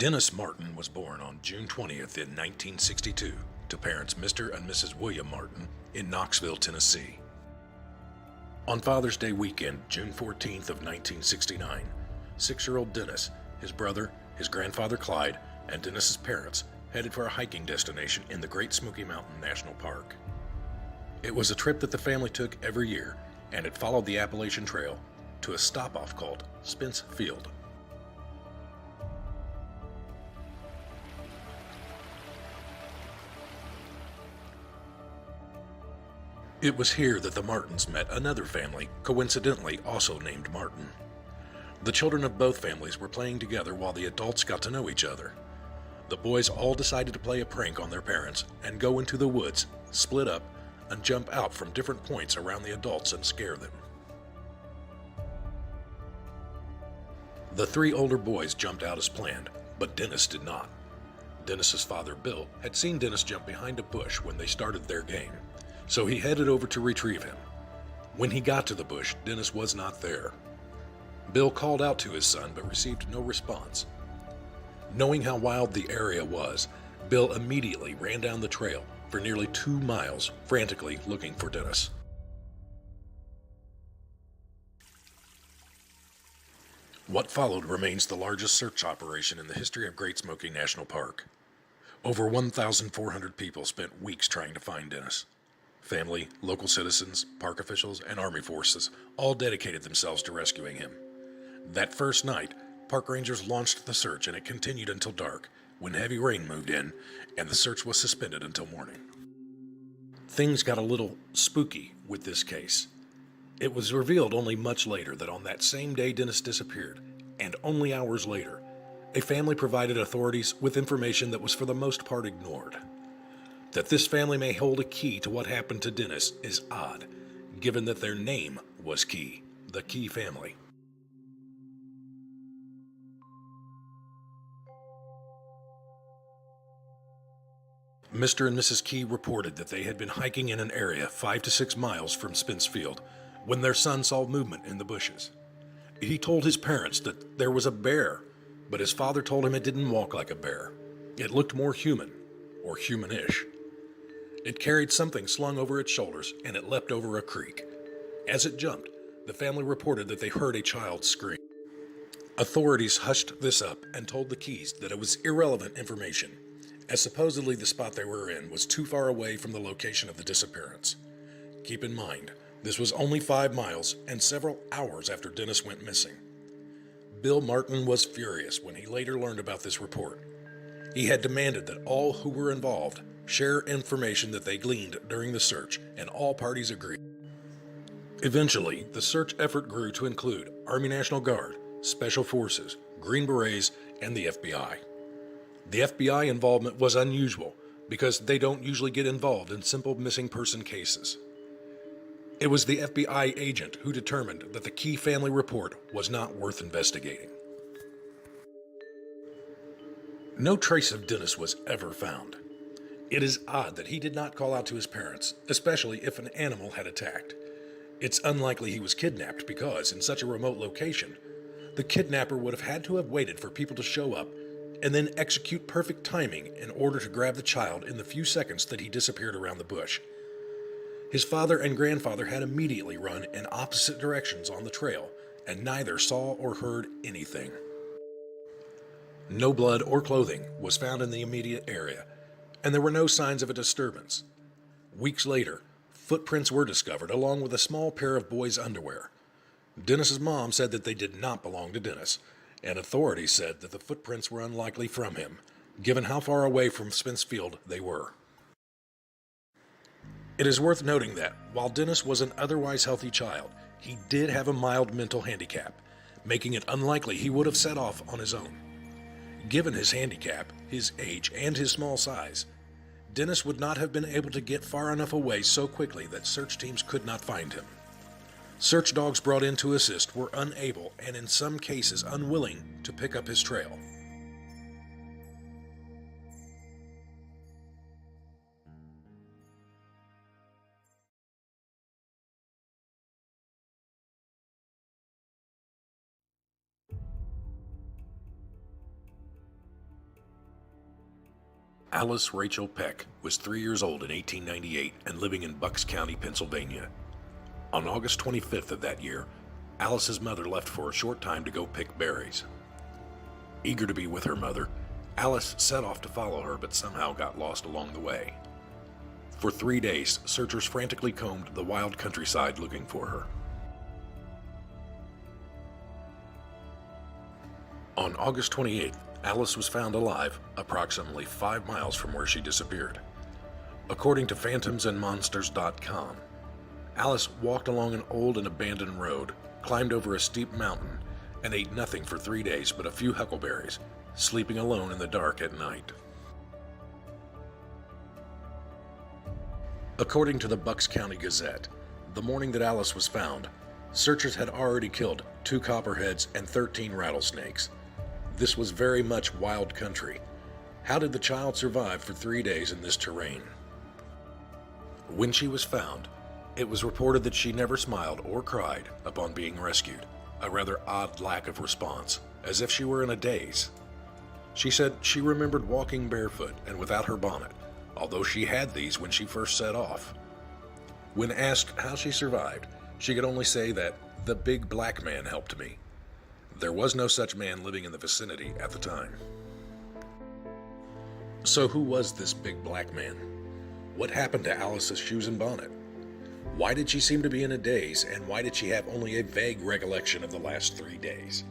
Dennis Martin was born on June 20th in 1962 to parents Mr. and Mrs. William Martin in Knoxville, Tennessee. On Father's Day weekend, June 14th of 1969, 6-year-old Dennis, his brother, his grandfather Clyde, and Dennis's parents headed for a hiking destination in the Great Smoky Mountain National Park. It was a trip that the family took every year, and it followed the Appalachian Trail to a stop-off called Spence Field. It was here that the Martins met another family, coincidentally also named Martin. The children of both families were playing together while the adults got to know each other. The boys all decided to play a prank on their parents and go into the woods, split up, and jump out from different points around the adults and scare them. The 3 older boys jumped out as planned, but Dennis did not. Dennis's father, Bill, had seen Dennis jump behind a bush when they started their game, so he headed over to retrieve him. When he got to the bush, Dennis was not there. Bill called out to his son but received no response. Knowing how wild the area was, Bill immediately ran down the trail for nearly 2 miles, frantically looking for Dennis. What followed remains the largest search operation in the history of Great Smoky National Park. Over 1,400 people spent weeks trying to find Dennis. Family, local citizens, park officials, and Army forces all dedicated themselves to rescuing him. That first night, park rangers launched the search, and it continued until dark, when heavy rain moved in, and the search was suspended until morning. Things got a little spooky with this case. It was revealed only much later that on that same day Dennis disappeared, and only hours later, a family provided authorities with information that was for the most part ignored. That this family may hold a key to what happened to Dennis is odd, given that their name was Key, the Key family. Mr. and Mrs. Key reported that they had been hiking in an area 5 to 6 miles from Spence Field when their son saw movement in the bushes. He told his parents that there was a bear, but his father told him it didn't walk like a bear. It looked more human, or humanish. It carried something slung over its shoulders, and it leapt over a creek. As it jumped, the family reported that they heard a child scream. Authorities hushed this up and told the Keys that it was irrelevant information, as supposedly the spot they were in was too far away from the location of the disappearance. Keep in mind, this was only 5 miles and several hours after Dennis went missing. Bill Martin was furious when he later learned about this report. He had demanded that all who were involved share information that they gleaned during the search, and all parties agreed. Eventually, the search effort grew to include Army National Guard, Special Forces, Green Berets, and the FBI. The FBI involvement was unusual because they don't usually get involved in simple missing person cases. It was the FBI agent who determined that the Key family report was not worth investigating. No trace of Dennis was ever found. It is odd that he did not call out to his parents, especially if an animal had attacked. It's unlikely he was kidnapped because, in such a remote location, the kidnapper would have had to have waited for people to show up and then execute perfect timing in order to grab the child in the few seconds that he disappeared around the bush. His father and grandfather had immediately run in opposite directions on the trail, and neither saw or heard anything. No blood or clothing was found in the immediate area, and there were no signs of a disturbance. Weeks later, footprints were discovered along with a small pair of boys' underwear. Dennis's mom said that they did not belong to Dennis, and authorities said that the footprints were unlikely from him, given how far away from Spence Field they were. It is worth noting that, while Dennis was an otherwise healthy child, he did have a mild mental handicap, making it unlikely he would have set off on his own. Given his handicap, his age, and his small size, Dennis would not have been able to get far enough away so quickly that search teams could not find him. Search dogs brought in to assist were unable, and in some cases unwilling, to pick up his trail. Alice Rachel Peck was 3 years old in 1898 and living in Bucks County, Pennsylvania. On August 25th of that year, Alice's mother left for a short time to go pick berries. Eager to be with her mother, Alice set off to follow her but somehow got lost along the way. For 3 days, searchers frantically combed the wild countryside looking for her. On August 28th, Alice was found alive approximately 5 miles from where she disappeared. According to phantomsandmonsters.com, Alice walked along an old and abandoned road, climbed over a steep mountain, and ate nothing for 3 days but a few huckleberries, sleeping alone in the dark at night. According to the Bucks County Gazette, the morning that Alice was found, searchers had already killed 2 copperheads and 13 rattlesnakes. This was very much wild country. How did the child survive for 3 days in this terrain? When she was found, it was reported that she never smiled or cried upon being rescued, a rather odd lack of response, as if she were in a daze. She said she remembered walking barefoot and without her bonnet, although she had these when she first set off. When asked how she survived, she could only say that the big black man helped me. There was no such man living in the vicinity at the time. So who was this big black man? What happened to Alice's shoes and bonnet? Why did she seem to be in a daze, and why did she have only a vague recollection of the last 3 days?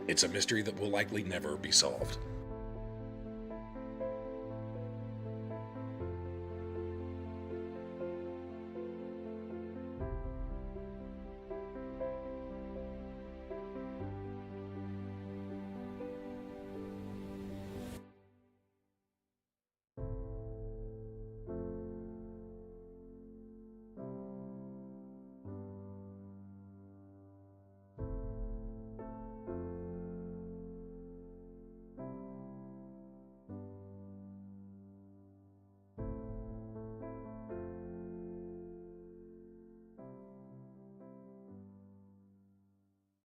It's a mystery that will likely never be solved.